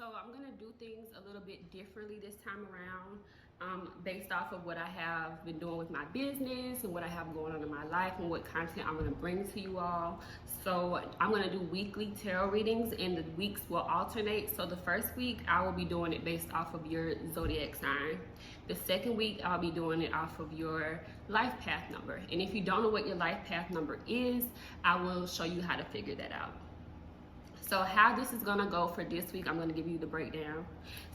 So I'm gonna do things a little bit differently this time around, based off of what I have been doing with my business and what I have going on in my life and what content I'm gonna bring to you all. So I'm gonna do weekly tarot readings and the weeks will alternate. So the first week I will be doing it based off of your zodiac sign. The second week I'll be doing it off of your life path number. And if you don't know what your life path number is, I will show you how to figure that out. So how this is gonna go for this week, I'm gonna give you the breakdown.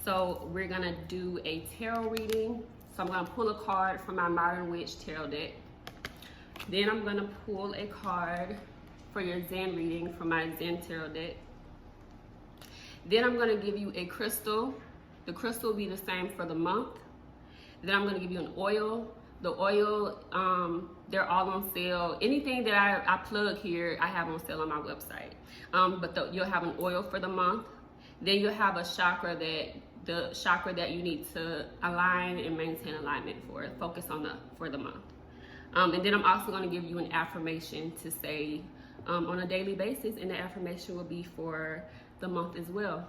So we're gonna do a tarot reading. So I'm gonna pull a card from my Modern Witch tarot deck. Then I'm gonna pull a card for your Zen reading from my Zen tarot deck. Then I'm gonna give you a crystal. The crystal will be the same for the month. Then I'm gonna give you an oil. The oil, they're all on sale. Anything that I plug here, I have on sale on my website. You'll have an oil for the month. Then you'll have a chakra the chakra that you need to align and maintain alignment for, focus on for the month. And then I'm also gonna give you an affirmation to say on a daily basis, and the affirmation will be for the month as well.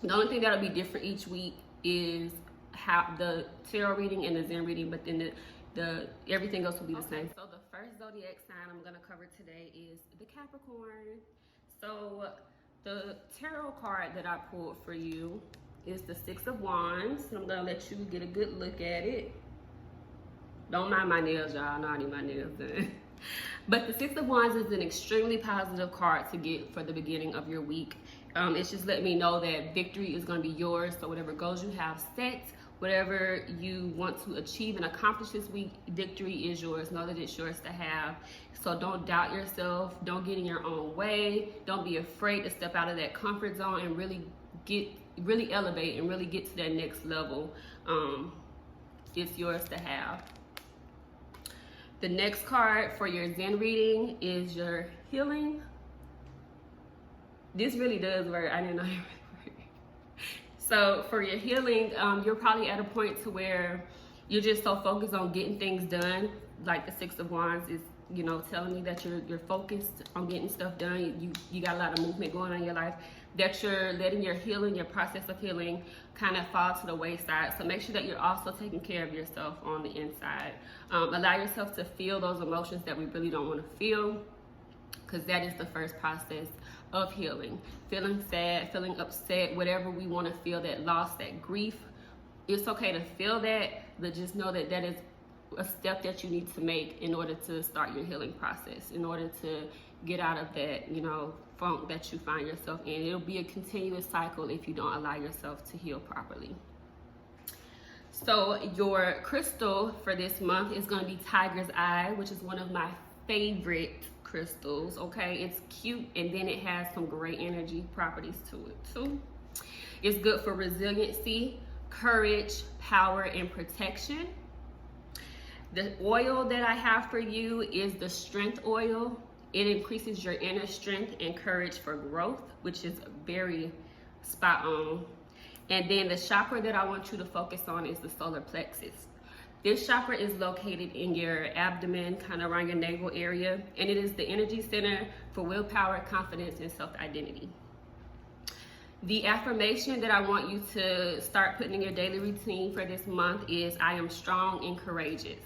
The only thing that'll be different each week is how the tarot reading and the Zen reading, but then the everything else will be the same. So the first zodiac sign I'm gonna cover today is the Capricorn. So the tarot card that I pulled for you is the Six of Wands. And I'm gonna let you get a good look at it. Don't mind my nails, y'all. I know I need my nails done. But the Six of Wands is an extremely positive card to get for the beginning of your week. It's just letting me know that victory is gonna be yours. So whatever goals you have set, whatever you want to achieve and accomplish this week, victory is yours. Know that it's yours to have. So don't doubt yourself. Don't get in your own way. Don't be afraid to step out of that comfort zone and really elevate and really get to that next level. It's yours to have. The next card for your Zen reading is your healing. This really does work. I didn't know it really worked. So for your healing, you're probably at a point to where you're just so focused on getting things done. Like the Six of Wands is, telling me that you're focused on getting stuff done. You got a lot of movement going on in your life, that you're letting your healing, your process of healing kind of fall to the wayside. So make sure that you're also taking care of yourself on the inside. Allow yourself to feel those emotions that we really don't want to feel, because that is the first process of healing. Feeling sad, feeling upset, whatever we want to feel, that loss, that grief, it's okay to feel that, but just know that that is a step that you need to make in order to start your healing process, in order to get out of that, funk that you find yourself in. It'll be a continuous cycle if you don't allow yourself to heal properly. So your crystal for this month is going to be Tiger's Eye, which is one of my favorite crystals. Okay, it's cute, and then it has some great energy properties to it too. It's good for resiliency, courage, power, and protection. The oil that I have for you is the strength oil. It increases your inner strength and courage for growth, which is very spot on. And then the chakra that I want you to focus on is the solar plexus. This chakra is located in your abdomen, kind of around your navel area, and it is the energy center for willpower, confidence, and self-identity. The affirmation that I want you to start putting in your daily routine for this month is, I am strong and courageous.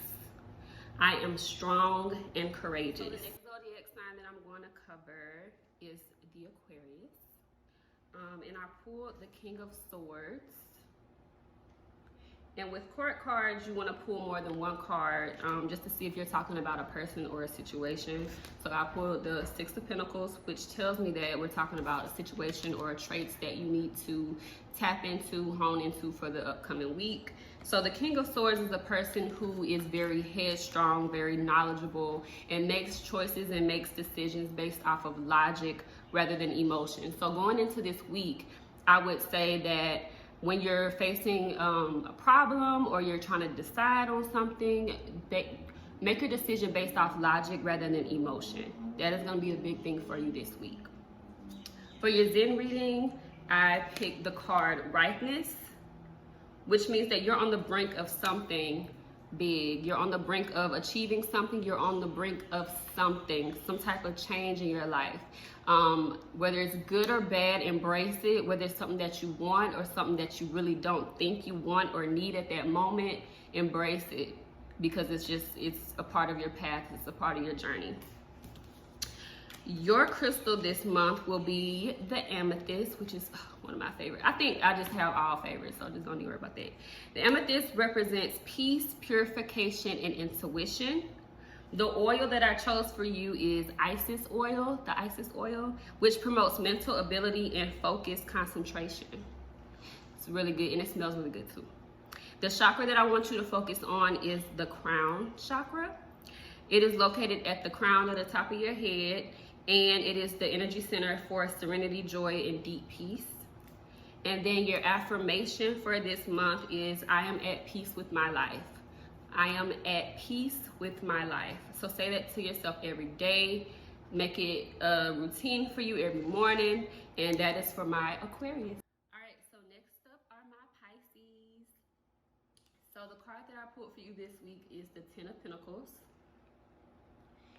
I am strong and courageous. So the next zodiac sign that I'm going to cover is the Aquarius. And I pulled the King of Swords. And with court cards, you want to pull more than one card, just to see if you're talking about a person or a situation. So I pulled the Six of Pentacles, which tells me that we're talking about a situation or traits that you need to tap into, hone into for the upcoming week. So the King of Swords is a person who is very headstrong, very knowledgeable, and makes choices and makes decisions based off of logic rather than emotion. So going into this week, I would say that when you're facing a problem or you're trying to decide on something, make your decision based off logic rather than emotion. That is going to be a big thing for you this week. For your Zen reading, I picked the card Ripeness, which means that you're on the brink of something big. You're on the brink of achieving something. You're on the brink of something, some type of change in your life. Whether it's good or bad, embrace it. Whether it's something that you want or something that you really don't think you want or need at that moment, embrace it, because it's a part of your path. It's a part of your journey. Your crystal this month will be the amethyst, which is one of my favorites. I think I just have all favorites, so just don't even worry about that. The amethyst represents peace, purification, and intuition. The oil that I chose for you is Isis oil, the Isis oil, which promotes mental ability and focused concentration. It's really good, and it smells really good too. The chakra that I want you to focus on is the crown chakra. It is located at the crown of the top of your head, and it is the energy center for serenity, joy, and deep peace. And then your affirmation for this month is, I am at peace with my life. I am at peace with my life. So say that to yourself every day. Make it a routine for you every morning. And that is for my Aquarius. All right, so next up are my Pisces. So the card that I pulled for you this week is the Ten of Pentacles.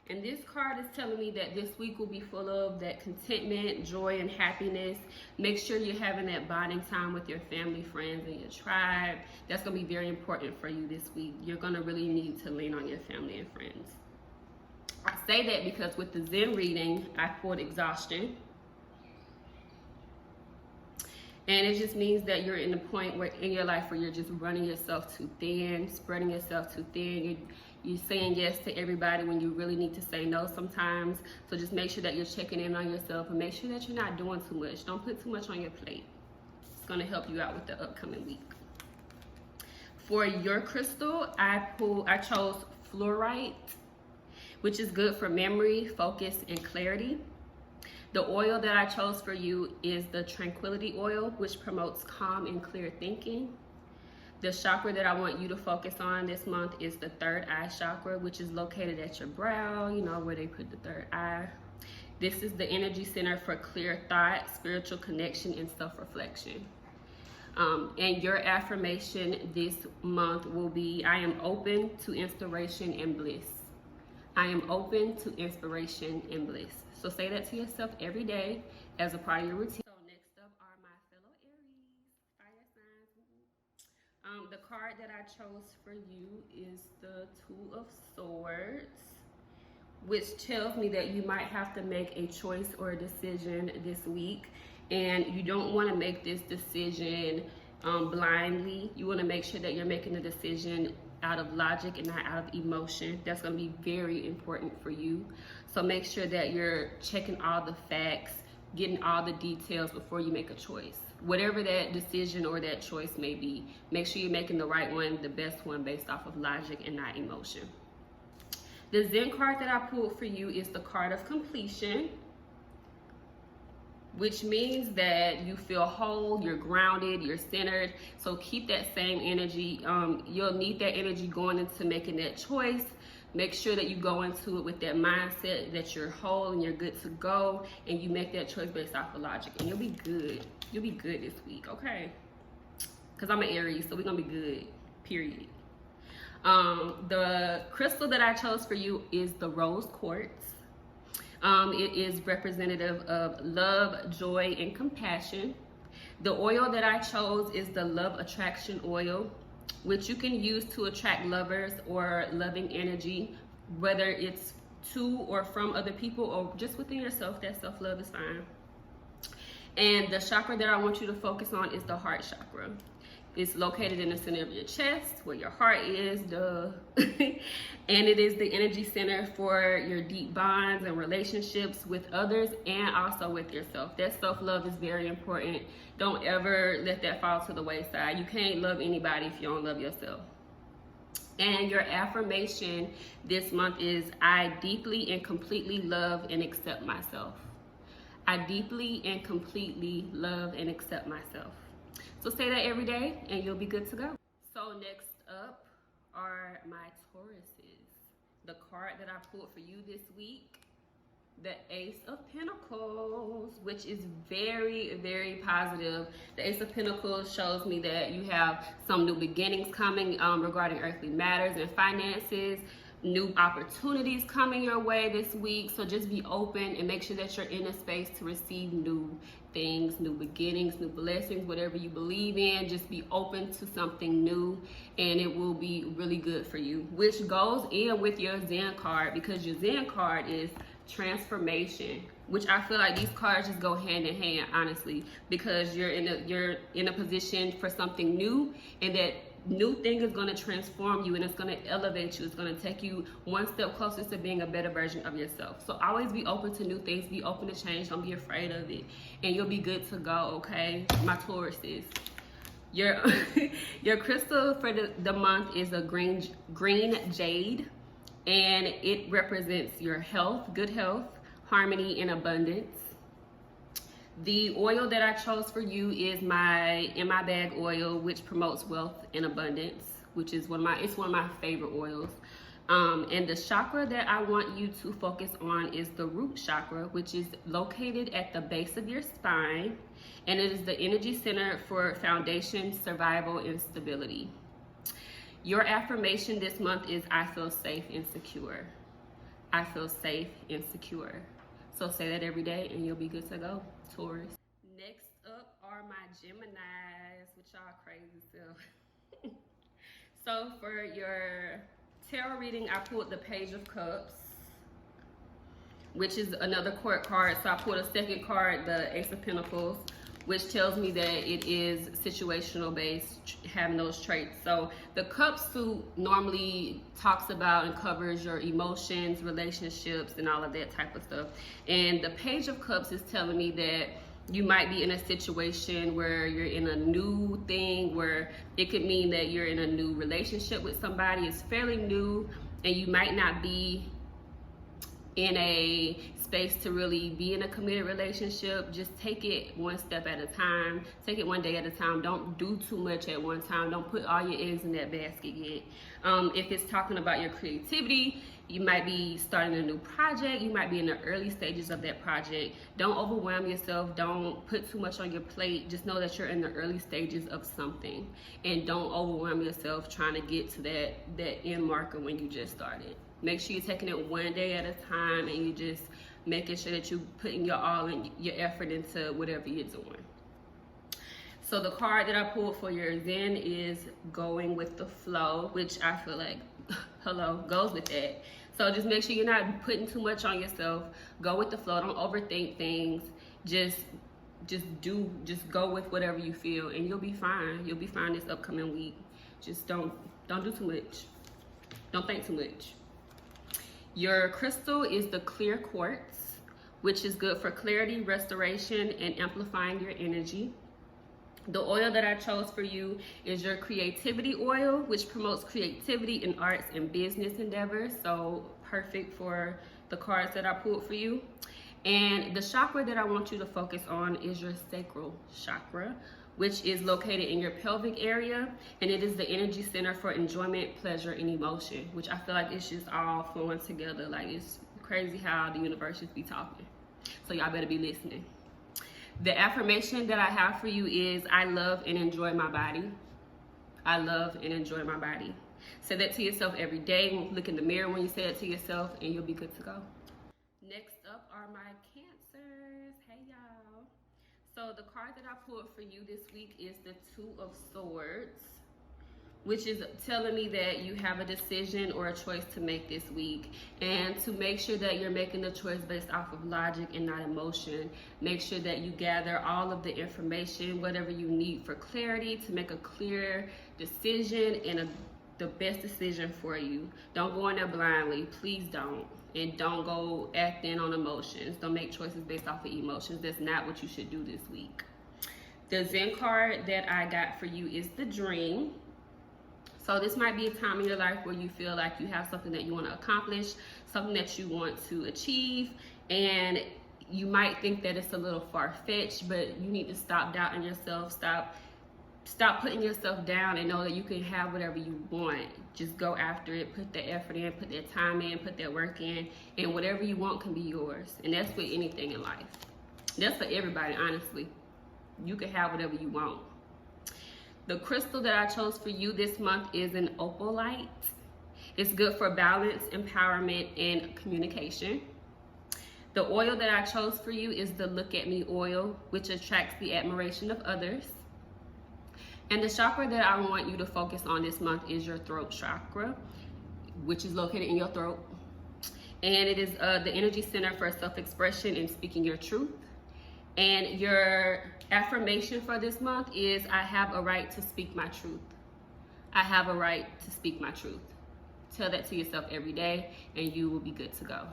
And this card is telling me that this week will be full of that contentment, joy, and happiness. Make sure you're having that bonding time with your family, friends, and your tribe. That's going to be very important for you this week. You're going to really need to lean on your family and friends. I say that because with the Zen reading, I pulled exhaustion. And it just means that you're in the point where in your life where you're just running yourself too thin, spreading yourself too thin. You're saying yes to everybody when you really need to say no sometimes. So just make sure that you're checking in on yourself and make sure that you're not doing too much. Don't put too much on your plate. It's going to help you out with the upcoming week. For your crystal, I chose fluorite, which is good for memory, focus, and clarity. The oil that I chose for you is the tranquility oil, which promotes calm and clear thinking. The chakra that I want you to focus on this month is the third eye chakra, which is located at your brow, you know, where they put the third eye. This is the energy center for clear thought, spiritual connection, and self-reflection. And your affirmation this month will be, I am open to inspiration and bliss. I am open to inspiration and bliss. So say that to yourself every day as a part of your routine. So next up are my fellow Aries, fire signs. The card that I chose for you is the Two of Swords, which tells me that you might have to make a choice or a decision this week. And you don't want to make this decision blindly. You want to make sure that you're making the decision out of logic and not out of emotion. That's going to be very important for you. So make sure that you're checking all the facts, getting all the details before you make a choice. Whatever that decision or that choice may be, make sure you're making the right one, the best one based off of logic and not emotion. The Zen card that I pulled for you is the card of completion, which means that you feel whole, you're grounded, you're centered. So keep that same energy. You'll need that energy going into making that choice. Make sure that you go into it with that mindset that you're whole and you're good to go, and you make that choice based off of logic, and you'll be good. You'll be good this week, okay? Because I'm an Aries, so we're gonna be good, period. The crystal that I chose for you is the rose quartz. It is representative of love, joy, and compassion. The oil that I chose is the love attraction oil, which you can use to attract lovers or loving energy, whether it's to or from other people or just within yourself. That self-love is fine. And the chakra that I want you to focus on is the heart chakra. It's located in the center of your chest, where your heart is, duh. And it is the energy center for your deep bonds and relationships with others and also with yourself. That self-love is very important. Don't ever let that fall to the wayside. You can't love anybody if you don't love yourself. And your affirmation this month is, I deeply and completely love and accept myself. I deeply and completely love and accept myself. So say that every day and you'll be good to go. So next up are my Tauruses. The card that I pulled for you this week the Ace of Pentacles, which is very, very positive. The Ace of Pentacles shows me that you have some new beginnings coming regarding earthly matters and finances, new opportunities coming your way this week. So just be open and make sure that you're in a space to receive new things, new beginnings, new blessings, whatever you believe in. Just be open to something new and it will be really good for you, which goes in with your Zen card, because your Zen card is transformation, which I feel like these cards just go hand in hand, honestly, because you're in a position for something new, and that new thing is going to transform you and it's going to elevate you. It's going to take you one step closer to being a better version of yourself. So always be open to new things, be open to change, don't be afraid of it, and you'll be good to go. Okay, my Tauruses, your your crystal for the month is a green jade, and it represents your health, good health, harmony, and abundance. The oil that I chose for you is my In My Bag oil, which promotes wealth and abundance, which is one of my favorite oils. And the chakra that I want you to focus on is the root chakra, which is located at the base of your spine, and it is the energy center for foundation, survival, and stability. Your affirmation this month is I feel safe and secure. I feel safe and secure. So say that every day and you'll be good to go, Taurus. Next up are my Geminis, with y'all crazy self. So for your tarot reading, I pulled the Page of Cups, which is another court card. So I pulled a second card, the Ace of Pentacles, which tells me that it is situational based, having those traits. So the cup suit normally talks about and covers your emotions, relationships, and all of that type of stuff. And the Page of Cups is telling me that you might be in a situation where you're in a new thing, where it could mean that you're in a new relationship with somebody. It's fairly new, and you might not be in a space to really be in a committed relationship. Just take it one step at a time, take it one day at a time. Don't do too much at one time. Don't put all your eggs in that basket yet. If it's talking about your creativity, you might be starting a new project, you might be in the early stages of that project. Don't overwhelm yourself, don't put too much on your plate. Just know that you're in the early stages of something, and don't overwhelm yourself trying to get to that end marker when you just started. Make sure you're taking it one day at a time, and you just making sure that you're putting your all and your effort into whatever you're doing. So the card that I pulled for your Zen is Going with the Flow, which I feel like, hello, goes with that. So just make sure you're not putting too much on yourself. Go with the flow. Don't overthink things. Just go with whatever you feel, and you'll be fine. You'll be fine this upcoming week. Just don't do too much. Don't think too much. Your crystal is the clear quartz, which is good for clarity, restoration, and amplifying your energy. The oil that I chose for you is your creativity oil, which promotes creativity in arts and business endeavors. So perfect for the cards that I pulled for you. And the chakra that I want you to focus on is your sacral chakra, which is located in your pelvic area, and it is the energy center for enjoyment, pleasure, and emotion, which I feel like it's just all flowing together. Like, it's crazy how the universe just be talking. So y'all better be listening. The affirmation that I have for you is I love and enjoy my body. I love and enjoy my body. Say that to yourself every day. Look in the mirror when you say it to yourself, and you'll be good to go. Next up are my Cancers. Hey y'all. So the card that I pulled for you this week is the Two of Swords, which is telling me that you have a decision or a choice to make this week. And to make sure that you're making the choice based off of logic and not emotion, make sure that you gather all of the information, whatever you need for clarity to make a clear decision and the best decision for you. Don't go in there blindly, please don't. And don't go acting on emotions. Don't make choices based off of emotions. That's not what you should do this week. The Zen card that I got for you is the Dream. So this might be a time in your life where you feel like you have something that you want to accomplish, something that you want to achieve, and you might think that it's a little far-fetched, but you need to stop doubting yourself, stop stop putting yourself down and know that you can have whatever you want. Just go after it, put the effort in, put that time in, put that work in, and whatever you want can be yours. And that's with anything in life. That's for everybody, honestly. You can have whatever you want. The crystal that I chose for you this month is an opalite. It's good for balance, empowerment, and communication. The oil that I chose for you is the Look at Me oil, which attracts the admiration of others. And the chakra that I want you to focus on this month is your throat chakra, which is located in your throat. And it is the energy center for self-expression and speaking your truth. And your affirmation for this month is, I have a right to speak my truth. I have a right to speak my truth. Tell that to yourself every day and you will be good to go.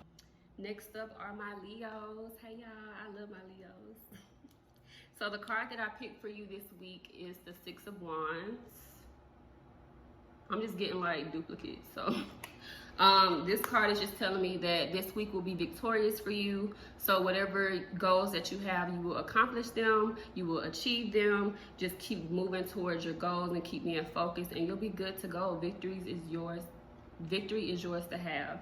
Next up are my Leos. Hey y'all, I love my Leos. So the card that I picked for you this week is the Six of Wands. I'm just getting like duplicates. So this card is just telling me that this week will be victorious for you. So whatever goals that you have, you will accomplish them, you will achieve them. Just keep moving towards your goals and keep being focused and you'll be good to go. Victory is yours to have.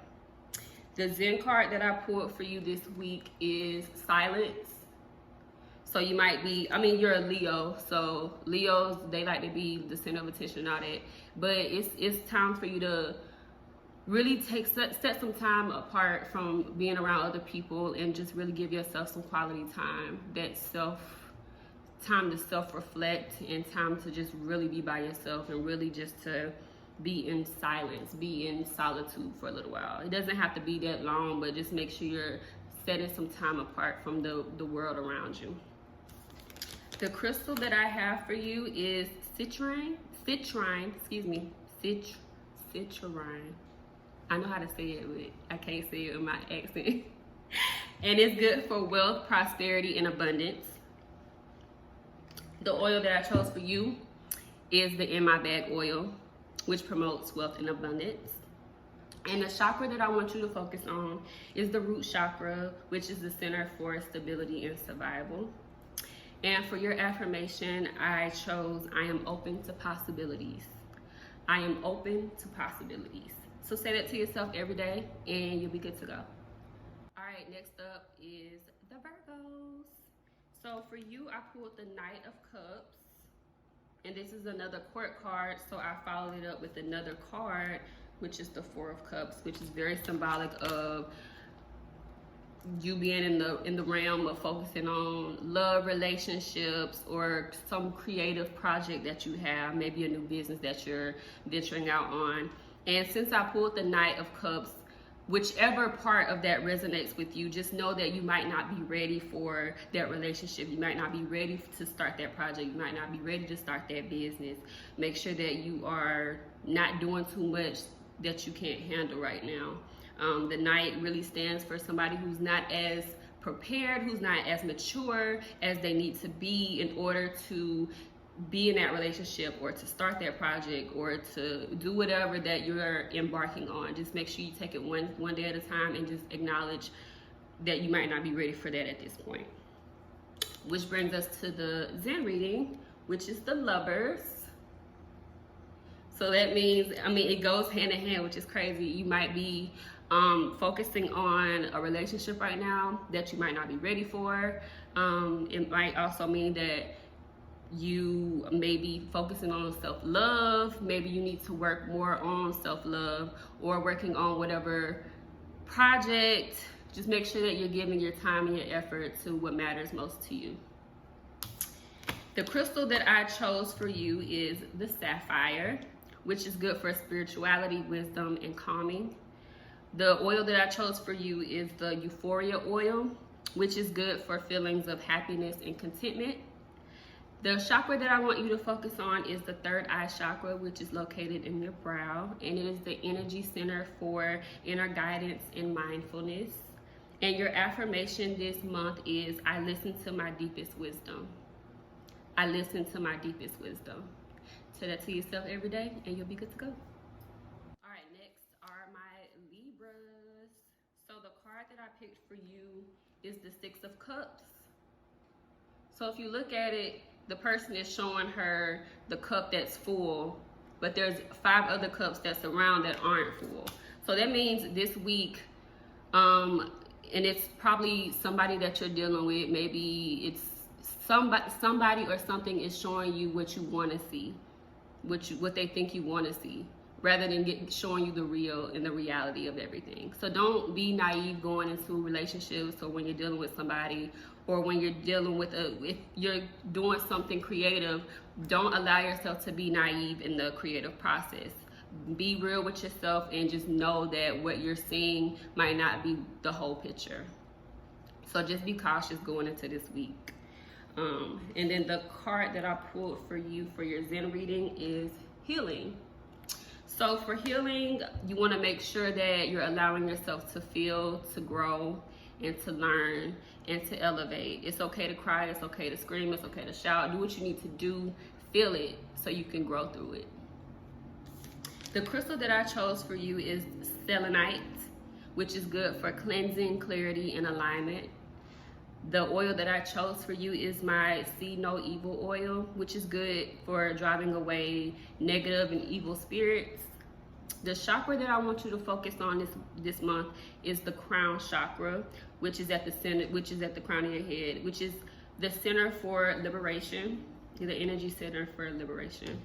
The Zen card that I pulled for you this week is Silence. So you might be, you're a Leo, so Leos, they like to be the center of attention and all that. But it's time for you to really set some time apart from being around other people and just really give yourself some quality time. Time to self-reflect and time to just really be by yourself and really just to be in silence, be in solitude for a little while. It doesn't have to be that long, but just make sure you're setting some time apart from the world around you. The crystal that I have for you is citrine. I know how to say it, but I can't say it with my accent. And it's good for wealth, prosperity, and abundance. The oil that I chose for you is the In My Bag oil, which promotes wealth and abundance. And the chakra that I want you to focus on is the root chakra, which is the center for stability and survival. And for your affirmation, I chose, I am open to possibilities. I am open to possibilities. So say that to yourself every day and you'll be good to go. All right, next up is the Virgos. So for you, I pulled the Knight of Cups. And this is another court card, so I followed it up with another card, which is the Four of Cups, which is very symbolic of you being in the realm of focusing on love, relationships, or some creative project that you have, maybe a new business that you're venturing out on. And since I pulled the Knight of Cups, whichever part of that resonates with you, just know that you might not be ready for that relationship. You might not be ready to start that project. You might not be ready to start that business. Make sure that you are not doing too much that you can't handle right now. The Knight really stands for somebody who's not as prepared, who's not as mature as they need to be in order to be in that relationship or to start that project or to do whatever that you're embarking on. Just make sure you take it one day at a time and just acknowledge that you might not be ready for that at this point. Which brings us to the Zen reading, which is the Lovers. So that means, it goes hand in hand, which is crazy. You might be focusing on a relationship right now that you might not be ready for. It might also mean that you may be focusing on self-love. Maybe you need to work more on self-love or working on whatever project. Just make sure that you're giving your time and your effort to what matters most to you. The crystal that I chose for you is the sapphire, which is good for spirituality, wisdom, and calming. The oil that I chose for you is the Euphoria oil, which is good for feelings of happiness and contentment. The chakra that I want you to focus on is the third eye chakra, which is located in your brow, and it is the energy center for inner guidance and mindfulness. And your affirmation this month is, I listen to my deepest wisdom. I listen to my deepest wisdom. Say that to yourself every day and you'll be good to go. All right, next are my Libras. So the card that I picked for you is the Six of Cups. So if you look at it, the person is showing her the cup that's full, but there's 5 other cups that's around that aren't full. So that means this week, and it's probably somebody that you're dealing with. Maybe it's somebody or something is showing you what you want to see, what they think you want to see, rather than showing you the real and the reality of everything. So don't be naive going into relationships, or when you're dealing with somebody, or when you're dealing with if you're doing something creative, don't allow yourself to be naive in the creative process. Be real with yourself and just know that what you're seeing might not be the whole picture. So just be cautious going into this week. And then the card that I pulled for you for your Zen reading is healing. So for healing, you want to make sure that you're allowing yourself to feel, to grow, and to learn, and to elevate. It's okay to cry, it's okay to scream, it's okay to shout. Do what you need to do, feel it, so you can grow through it. The crystal that I chose for you is selenite, which is good for cleansing, clarity, and alignment. The oil that I chose for you is my See No Evil oil, which is good for driving away negative and evil spirits. The chakra that I want you to focus on this month is the crown chakra, which is at the center, which is at the crown of your head, which is the center for liberation, the energy center for liberation.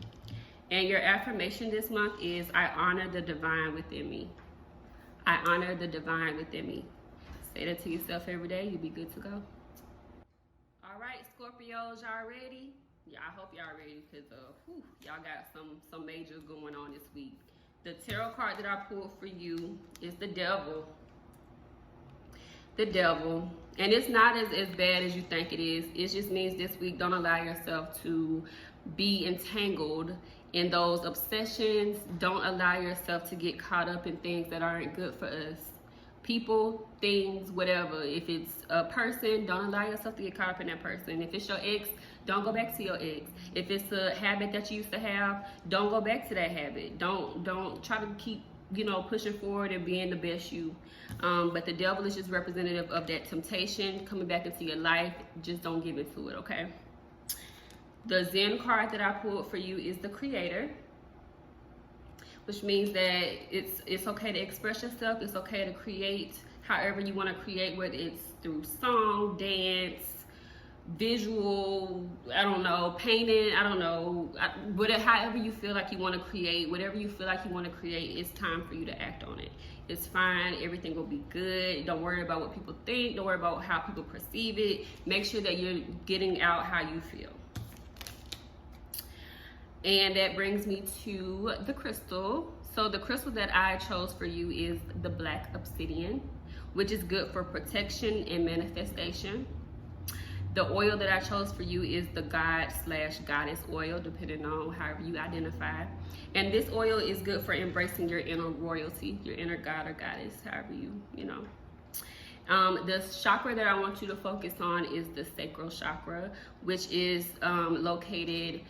And your affirmation this month is, I honor the divine within me. I honor the divine within me. Say that to yourself every day. You'll be good to go. All right, Scorpios, y'all ready? Yeah, I hope y'all ready, because y'all got some majors going on this week. The tarot card that I pulled for you is the devil. The devil. And it's not as bad as you think it is. It just means this week, don't allow yourself to be entangled in those obsessions. Don't allow yourself to get caught up in things that aren't good for us. People, things, whatever. If it's a person, don't allow yourself to get caught up in that person. If it's your ex, don't go back to your ex. If it's a habit that you used to have, don't go back to that habit. Don't try to keep, pushing forward and being the best you. But the devil is just representative of that temptation coming back into your life. Just don't give into it, okay? The Zen card that I pulled for you is the Creator, which means that it's okay to express yourself. It's okay to create however you want to create, whether it's through song, dance, visual, I don't know, painting, I don't know, however you feel like you want to create, whatever you feel like you want to create, it's time for you to act on it. It's fine. Everything will be good. Don't worry about what people think. Don't worry about how people perceive it. Make sure that you're getting out how you feel. And that brings me to the crystal. So the crystal that I chose for you is the black obsidian, which is good for protection and manifestation. The oil that I chose for you is the God/goddess oil, depending on however you identify. And this oil is good for embracing your inner royalty, your inner god or goddess, however you know. The chakra that I want you to focus on is the sacral chakra, which is located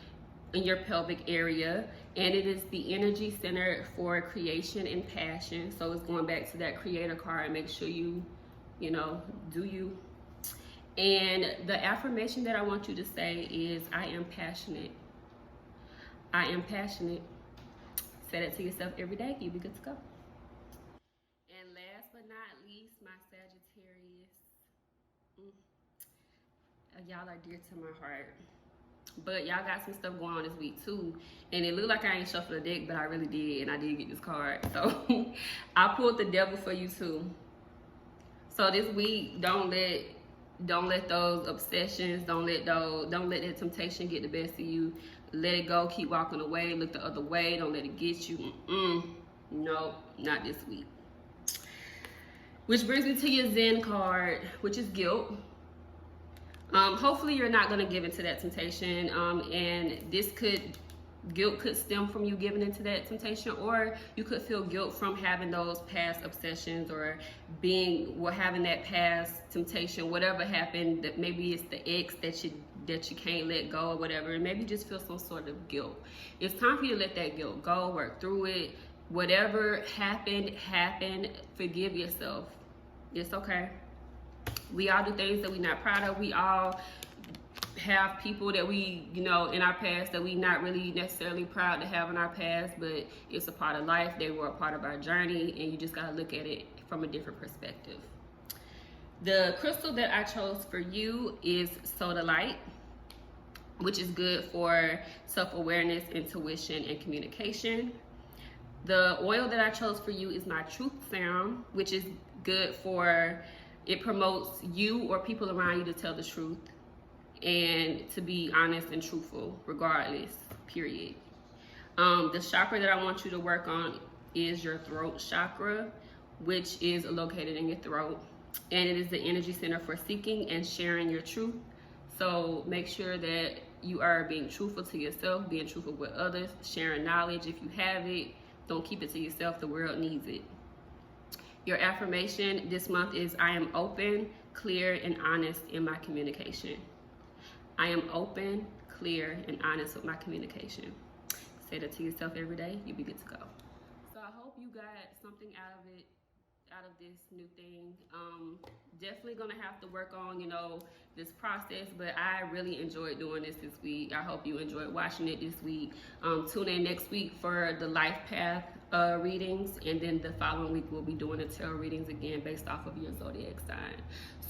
in your pelvic area, and it is the energy center for creation and passion. So it's going back to that Creator card. Make sure you do you. And the affirmation that I want you to say is, I am passionate. I am passionate. Say that to yourself every day. You'll be good to go. And last but not least, my Sagittarius. Y'all are dear to my heart. But y'all got some stuff going on this week too. And it looked like I ain't shuffled a deck, but I really did. And I did get this card. So I pulled the devil for you too. So this week, don't let those obsessions, don't let that temptation get the best of you. Let it go. Keep walking away. Look the other way. Don't let it get you. No, not this week. Which brings me to your Zen card, which is guilt. Hopefully you're not going to give into that temptation, and guilt could stem from you giving into that temptation, or you could feel guilt from having those past obsessions, or having that past temptation, whatever happened. That maybe it's the ex that you can't let go or whatever, and maybe you just feel some sort of guilt. It's time for you to let that guilt go, work through it. Whatever happened. Forgive yourself. It's okay. We all do things that we're not proud of. We all have people that we, you know, in our past that we not really necessarily proud to have in our past, but it's a part of life. They were a part of our journey, and you just got to look at it from a different perspective. The crystal that I chose for you is sodalite, which is good for self-awareness, intuition, and communication. The oil that I chose for you is my truth serum, which is good for, it promotes you or people around you to tell the truth and to be honest and truthful regardless, period. The chakra that I want you to work on is your throat chakra, which is located in your throat, and it is the energy center for seeking and sharing your truth. So make sure that you are being truthful to yourself, being truthful with others, sharing knowledge if you have it. Don't keep it to yourself, the world needs it. Your affirmation this month is, I am open, clear, and honest in my communication. I am open, clear, and honest with my communication. Say that to yourself every day, you'll be good to go. So I hope you got something out of it, out of this new thing. Definitely gonna have to work on, you know, this process, but I really enjoyed doing this week. I hope you enjoyed watching it this week. Tune in next week for the life path readings, and then the following week we'll be doing the tarot readings again based off of your zodiac sign.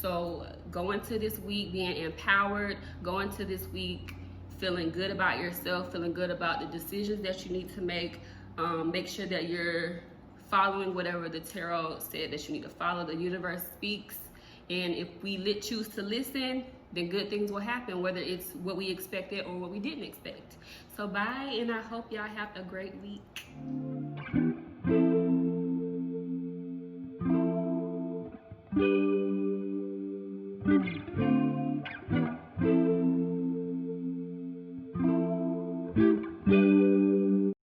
So go into this week being empowered, go into this week feeling good about yourself, feeling good about the decisions that you need to make. Make sure that you're following whatever the tarot said that you need to follow. The universe speaks, and if we choose to listen, then good things will happen, whether it's what we expected or what we didn't expect. So bye, and I hope y'all have a great week.